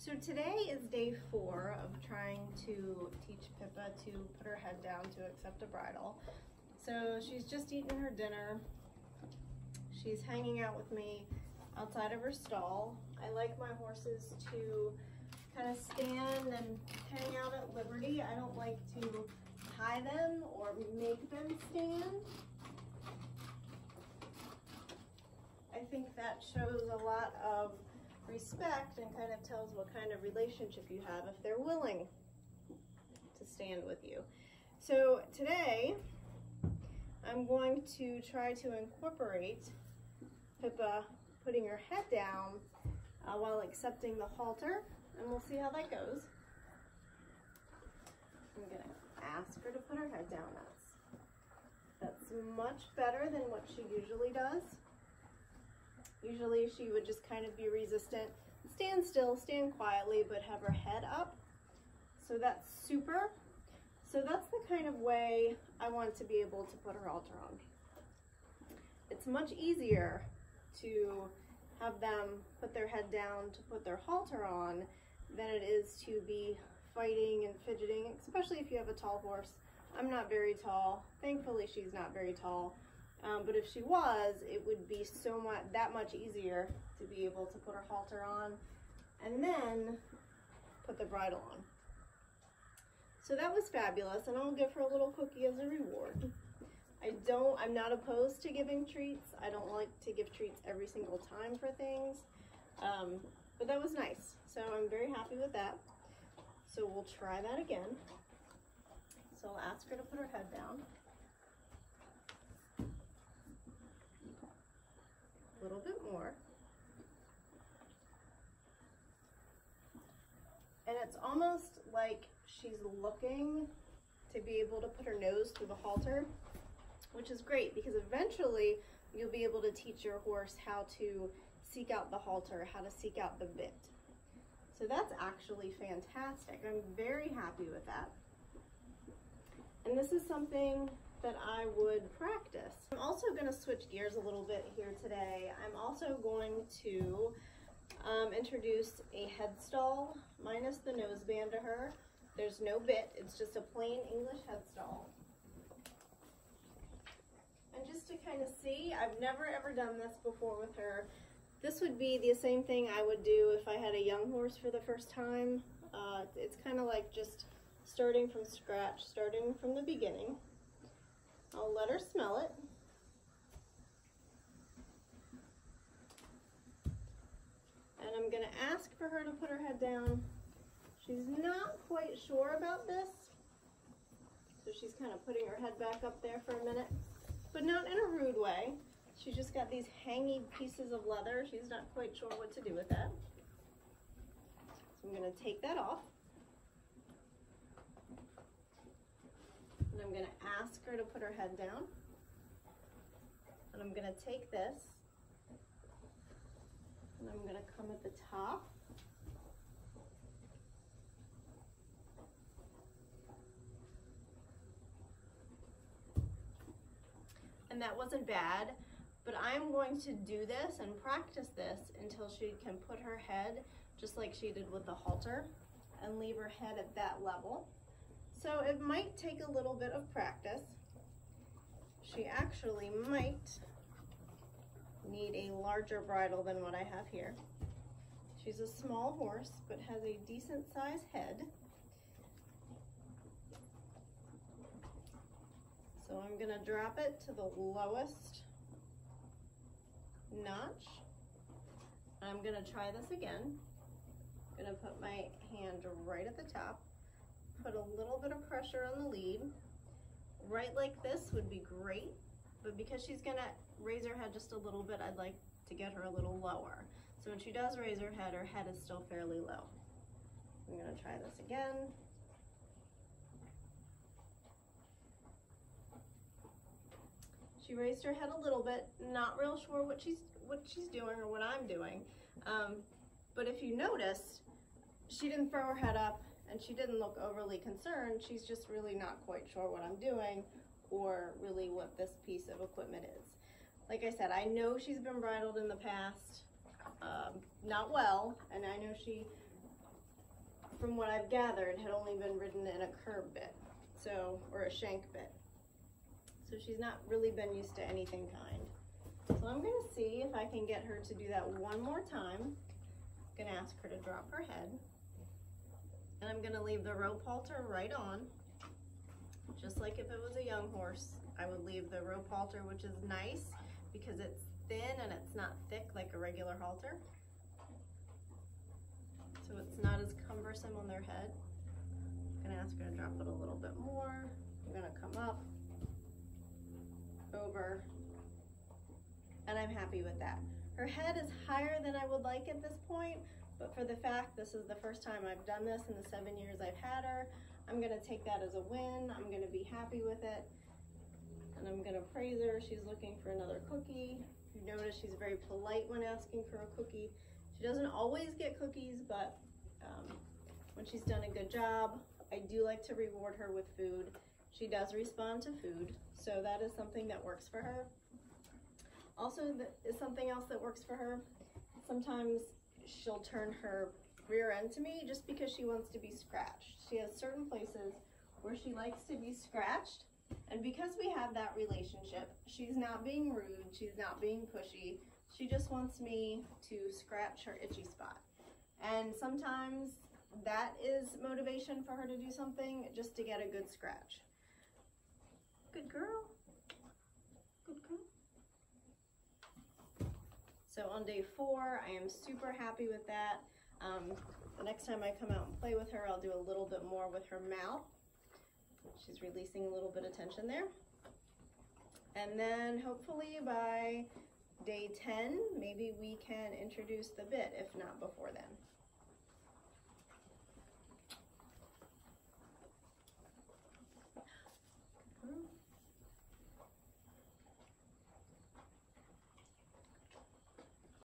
So today is day 4 of trying to teach Pippa to put her head down to accept a bridle. So she's just eaten her dinner. She's hanging out with me outside of her stall. I like my horses to kind of stand and hang out at liberty. I don't like to tie them or make them stand. I think that shows a lot of respect and kind of tells what kind of relationship you have if they're willing to stand with you. So today I'm going to try to incorporate Pippa putting her head down while accepting the halter, and we'll see how that goes. I'm going to ask her to put her head down. That's much better than what she usually does. Usually she would just kind of be resistant, stand still, stand quietly, but have her head up. So that's super. So that's the kind of way I want to be able to put her halter on. It's much easier to have them put their head down to put their halter on than it is to be fighting and fidgeting, especially if you have a tall horse. I'm not very tall. Thankfully, she's not very tall. But if she was, it would be that much easier to be able to put her halter on and then put the bridle on. So that was fabulous, and I'll give her a little cookie as a reward. I'm not opposed to giving treats. I don't like to give treats every single time for things, but that was nice. So I'm very happy with that. So we'll try that again. So I'll ask her to put her head down. A little bit more. And it's almost like she's looking to be able to put her nose through the halter, which is great because eventually you'll be able to teach your horse how to seek out the halter, how to seek out the bit. So that's actually fantastic. I'm very happy with that. And this is something that I would practice. I'm also going to switch gears a little bit here today. I'm also going to introduce a head stall minus the noseband to her. There's no bit, it's just a plain English head stall. And just to kind of see, I've never ever done this before with her. This would be the same thing I would do if I had a young horse for the first time. It's kind of like just starting from scratch, starting from the beginning. I'll let her smell it. And I'm going to ask for her to put her head down. She's not quite sure about this, so she's kind of putting her head back up there for a minute, but not in a rude way. She's just got these hangy pieces of leather. She's not quite sure what to do with that. So I'm going to take that off. And I'm going to ask her to put her head down. And I'm going to take this and I'm going to come at the top. And that wasn't bad, but I'm going to do this and practice this until she can put her head just like she did with the halter and leave her head at that level. So it might take a little bit of practice. She actually might need a larger bridle than what I have here. She's a small horse, but has a decent sized head. So I'm gonna drop it to the lowest notch. I'm gonna try this again. I'm gonna put my hand right at the top. Put a little bit of pressure on the lead. Right like this would be great, but because she's gonna raise her head just a little bit, I'd like to get her a little lower. So when she does raise her head is still fairly low. I'm gonna try this again. She raised her head a little bit, not real sure what she's doing or what I'm doing. But if you noticed, she didn't throw her head up, and she didn't look overly concerned. She's just really not quite sure what I'm doing or really what this piece of equipment is. Like I said, I know she's been bridled in the past, not well, and I know she from what I've gathered, had only been ridden in a curb bit, so, or a shank bit. So she's not really been used to anything kind. So I'm gonna see if I can get her to do that one more time. I'm gonna ask her to drop her head. And I'm gonna leave the rope halter right on. Just like if it was a young horse, I would leave the rope halter, which is nice because it's thin and it's not thick like a regular halter. So it's not as cumbersome on their head. I'm gonna ask her to drop it a little bit more. I'm gonna come up, over, and I'm happy with that. Her head is higher than I would like at this point, but for the fact this is the first time I've done this in the 7 years I've had her, I'm gonna take that as a win. I'm gonna be happy with it, and I'm gonna praise her. She's looking for another cookie. You notice she's very polite when asking for a cookie. She doesn't always get cookies, but when she's done a good job, I do like to reward her with food. She does respond to food, so that is something that works for her. Also, is something else that works for her. Sometimes she'll turn her rear end to me just because she wants to be scratched. She has certain places where she likes to be scratched, and because we have that relationship, she's not being rude, she's not being pushy, she just wants me to scratch her itchy spot. And sometimes that is motivation for her to do something, just to get a good scratch. Good girl. Good girl. So on day 4, I am super happy with that. The next time I come out and play with her, I'll do a little bit more with her mouth. She's releasing a little bit of tension there. And then hopefully by day 10, maybe we can introduce the bit, if not before then.